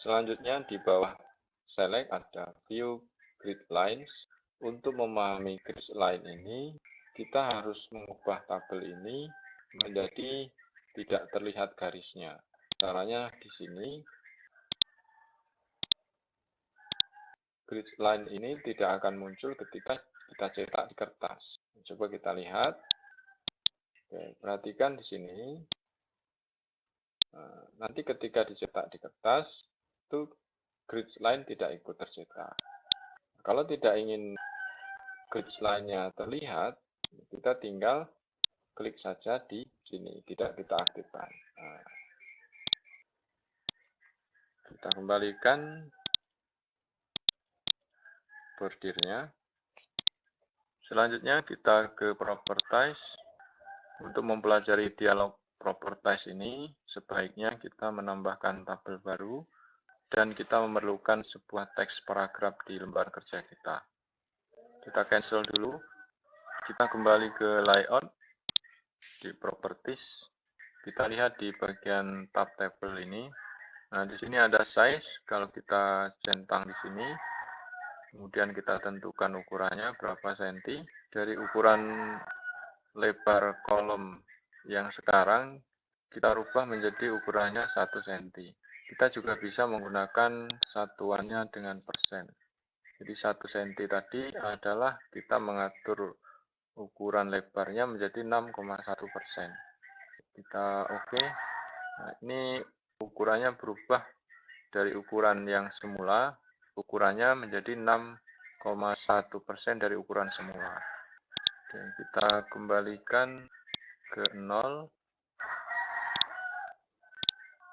Selanjutnya di bawah select ada view grid lines. Untuk memahami grid line ini, kita harus mengubah tabel ini menjadi tidak terlihat garisnya. Caranya di sini, grid line ini tidak akan muncul ketika kita cetak di kertas. Coba kita lihat. Oke, perhatikan di sini. Nanti ketika dicetak di kertas, itu grid line tidak ikut tercetak. Kalau tidak ingin grid line-nya terlihat, kita tinggal klik saja di sini, tidak kita aktifkan. Nah, kita kembalikan bordirnya. Selanjutnya kita ke properties. Untuk mempelajari dialog properties ini, sebaiknya kita menambahkan tabel baru dan kita memerlukan sebuah teks paragraf di lembar kerja kita. Kita cancel dulu. Kita kembali ke layout di properties. Kita lihat di bagian tab table ini. Nah, di sini ada size. Kalau kita centang di sini, kemudian kita tentukan ukurannya berapa senti. Dari ukuran lebar kolom yang sekarang, kita rubah menjadi ukurannya 1 cm. Kita juga bisa menggunakan satuannya dengan persen. Jadi 1 cm tadi adalah kita mengatur ukuran lebarnya menjadi 6,1%. Kita oke. Nah, ini ukurannya berubah dari ukuran yang semula, ukurannya menjadi 6,1% dari ukuran semula. Oke, kita kembalikan ke 0.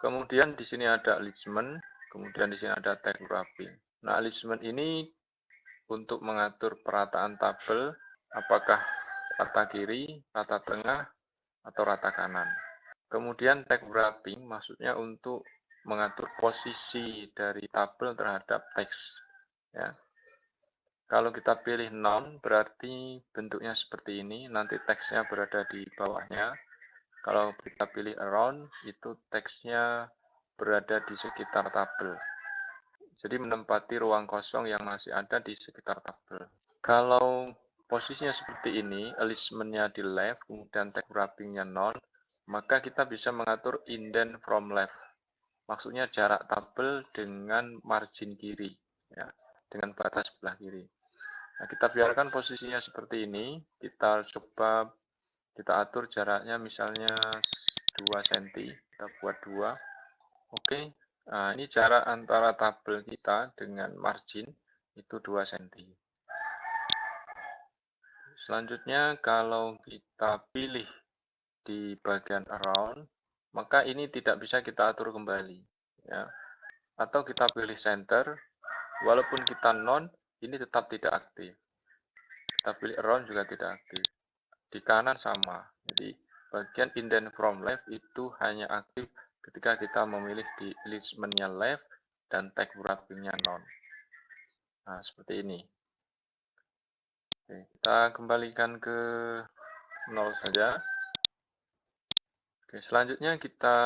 Kemudian di sini ada alignment, kemudian di sini ada tag wrapping. Nah, alignment ini untuk mengatur perataan tabel, apakah rata kiri, rata tengah, atau rata kanan. Kemudian tag wrapping maksudnya untuk mengatur posisi dari tabel terhadap teks. Ya. Kalau kita pilih none berarti bentuknya seperti ini, nanti teksnya berada di bawahnya. Kalau kita pilih around, itu teksnya berada di sekitar tabel. Jadi menempati ruang kosong yang masih ada di sekitar tabel. Kalau posisinya seperti ini, alignment-nya di left, kemudian tag wrapping-nya none, maka kita bisa mengatur indent from left. Maksudnya jarak tabel dengan margin kiri, ya, dengan batas sebelah kiri. Nah, kita biarkan posisinya seperti ini. Kita coba kita atur jaraknya misalnya 2 cm. Kita buat 2. Oke. Nah, ini jarak antara tabel kita dengan margin itu 2 cm. Selanjutnya, kalau kita pilih di bagian around, maka ini tidak bisa kita atur kembali. Ya. Atau kita pilih center, walaupun kita none, ini tetap tidak aktif. Kita pilih around juga tidak aktif. Di kanan sama. Jadi bagian indent from left itu hanya aktif ketika kita memilih di alignment-nya left dan tag wrapping-nya none. Nah, seperti ini. Oke, kita kembalikan ke 0 saja. Oke, selanjutnya kita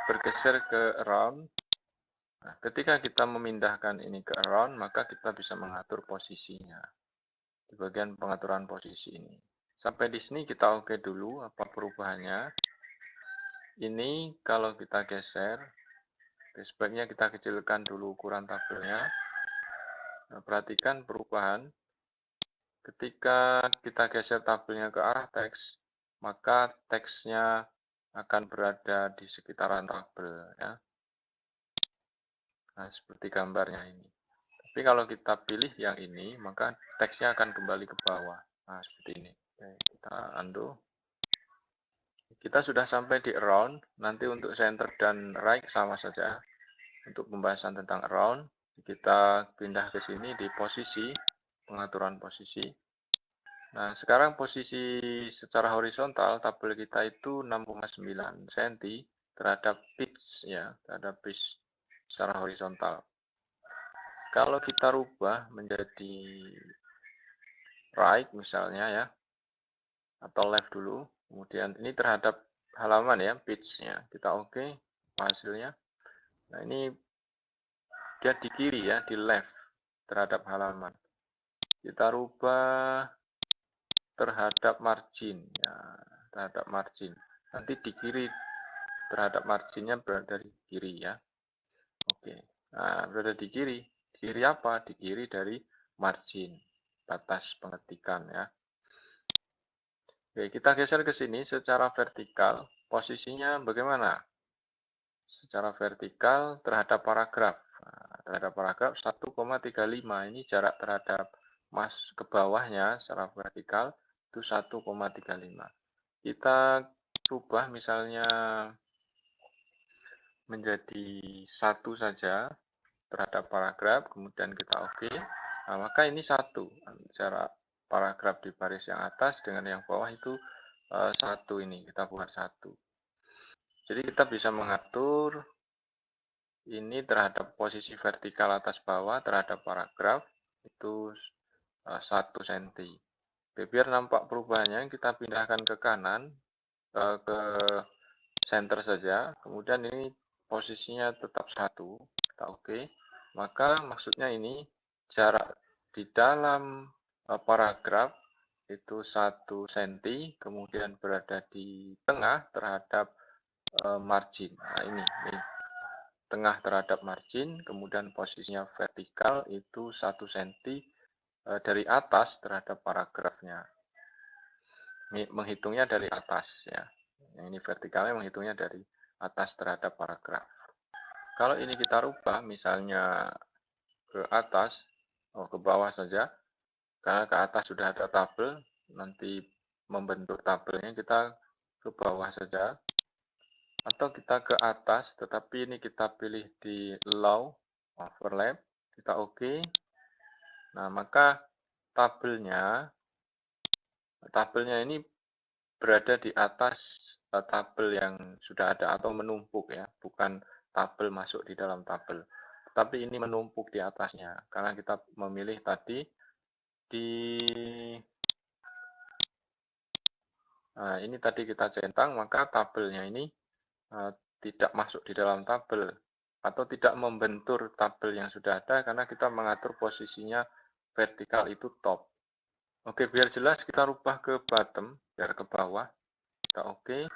bergeser ke around. Nah, ketika kita memindahkan ini ke around, maka kita bisa mengatur posisinya di bagian pengaturan posisi ini. Sampai di sini kita oke dulu apa perubahannya. Ini kalau kita geser, sebaiknya kita kecilkan dulu ukuran tabelnya. Nah, perhatikan perubahan. Ketika kita geser tabelnya ke arah teks, maka teksnya akan berada di sekitaran tabel. Ya. Nah, seperti gambarnya ini. Tapi kalau kita pilih yang ini, maka teksnya akan kembali ke bawah. Nah, seperti ini. Oke, kita undo. Kita sudah sampai di around. Nanti untuk center dan right sama saja. Untuk pembahasan tentang around, kita pindah ke sini di posisi, pengaturan posisi. Nah, sekarang posisi secara horizontal tabel kita itu 6,9 cm terhadap pitch ya, terhadap pitch secara horizontal. Kalau kita rubah menjadi right misalnya ya, atau left dulu, kemudian ini terhadap halaman ya, pitch-nya. Kita oke hasilnya. Nah, ini dia di kiri ya, di left terhadap halaman. Kita rubah terhadap margin ya, terhadap margin. Nanti di kiri terhadap marginnya berada di kiri ya. Oke. Nah, berada di kiri. Di kiri apa? Di kiri dari margin, batas pengetikan ya. Oke, kita geser ke sini secara vertikal. Posisinya bagaimana? Secara vertikal terhadap paragraf. Nah, terhadap paragraf 1,35. Ini jarak terhadap ke bawahnya secara vertikal itu 1,35. Kita rubah misalnya menjadi 1 saja terhadap paragraf, kemudian kita oke. Nah, maka ini 1. Jarak paragraf di baris yang atas dengan yang bawah itu 1 ini. Kita buat 1. Jadi kita bisa mengatur ini terhadap posisi vertikal atas bawah terhadap paragraf itu 1 cm. Biar nampak perubahannya, kita pindahkan ke kanan, ke center saja. Kemudian ini posisinya tetap 1. Kita oke. Maka maksudnya ini jarak di dalam paragraf itu 1 cm, kemudian berada di tengah terhadap margin. Nah, ini tengah terhadap margin, kemudian posisinya vertikal itu 1 cm dari atas terhadap paragrafnya. Ini menghitungnya dari atas ya. Yang ini vertikalnya menghitungnya dari atas terhadap paragraf. Kalau ini kita rubah misalnya ke atas, ke bawah saja, karena ke atas sudah ada tabel, nanti membentuk tabelnya kita ke bawah saja. Atau kita ke atas, tetapi ini kita pilih di Allow, Overlap, kita oke. Nah, maka tabelnya ini berada di atas tabel yang sudah ada atau menumpuk ya, bukan tabel masuk di dalam tabel. Tapi ini menumpuk di atasnya, karena kita memilih tadi nah, ini tadi kita centang, maka tabelnya ini tidak masuk di dalam tabel atau tidak membentur tabel yang sudah ada karena kita mengatur posisinya vertikal itu top. Oke, biar jelas kita rubah ke bottom, biar ke bawah. Kita oke.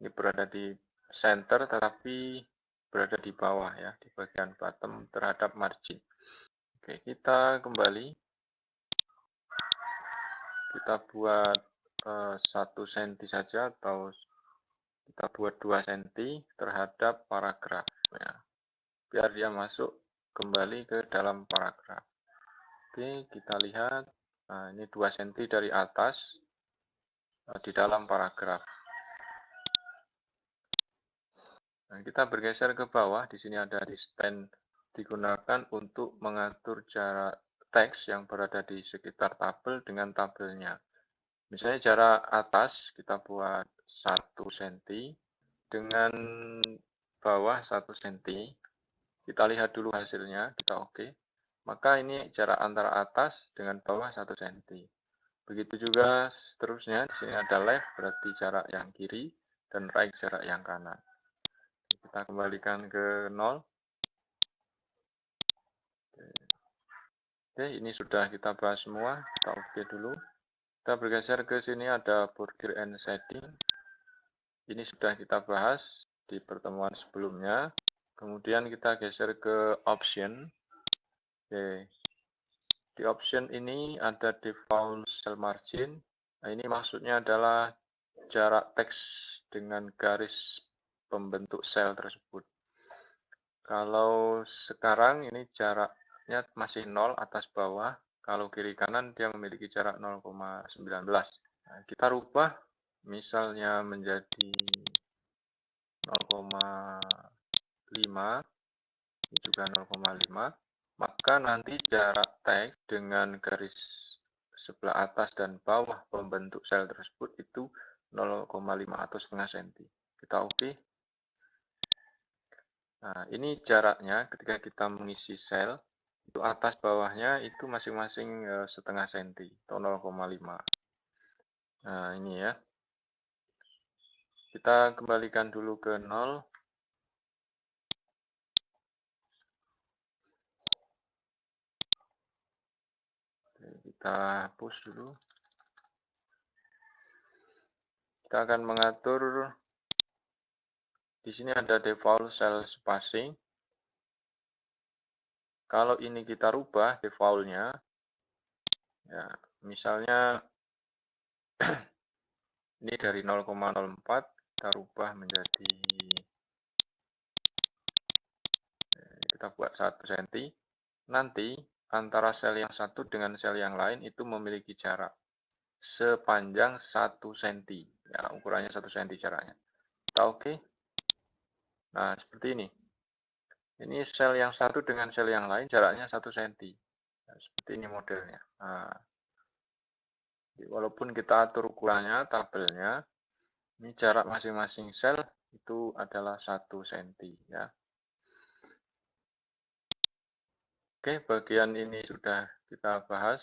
Ini berada di center tetapi berada di bawah ya, di bagian bottom terhadap margin. Oke, kita kembali. Kita buat 1 cm saja atau kita buat 2 cm terhadap paragraf ya, biar dia masuk kembali ke dalam paragraf. Oke, kita lihat. Nah, ini 2 cm dari atas di dalam paragraf. Nah, kita bergeser ke bawah. Di sini ada stand digunakan untuk mengatur jarak teks yang berada di sekitar tabel dengan tabelnya. Misalnya jarak atas kita buat 1 cm dengan bawah 1 cm. Kita lihat dulu hasilnya, kita oke. Maka ini jarak antara atas dengan bawah 1 cm. Begitu juga seterusnya, di sini ada left berarti jarak yang kiri dan right jarak yang kanan. Kita kembalikan ke 0. Oke, ini sudah kita bahas semua. Kita oke dulu. Kita bergeser ke sini ada border and shading. Ini sudah kita bahas di pertemuan sebelumnya. Kemudian kita geser ke option. Oke. Di option ini ada default cell margin. Nah, ini maksudnya adalah jarak teks dengan garis pembentuk sel tersebut. Kalau sekarang ini jaraknya masih 0 atas bawah. Kalau kiri kanan dia memiliki jarak 0,19. Nah, kita rubah misalnya menjadi 0,5, ini juga 0,5, maka nanti jarak teks dengan garis sebelah atas dan bawah pembentuk sel tersebut itu 0,5 atau setengah cm. Kita oke. Nah, ini jaraknya ketika kita mengisi sel, itu atas bawahnya itu masing-masing setengah cm atau 0,5. Nah, ini ya. Kita kembalikan dulu ke 0. kita hapus dulu. Kita akan mengatur, di sini ada default cell spacing. Kalau ini kita rubah defaultnya, ya, misalnya ini dari 0,04 kita rubah menjadi, kita buat 1 cm. Nanti antara sel yang satu dengan sel yang lain itu memiliki jarak sepanjang 1 cm. Ya, ukurannya 1 cm jaraknya. Kita oke. Nah, seperti ini. Ini sel yang satu dengan sel yang lain jaraknya 1 cm. Nah, seperti ini modelnya. Nah, walaupun kita atur ukurannya, tabelnya, ini jarak masing-masing sel itu adalah 1 cm. Ya. Oke, bagian ini sudah kita bahas.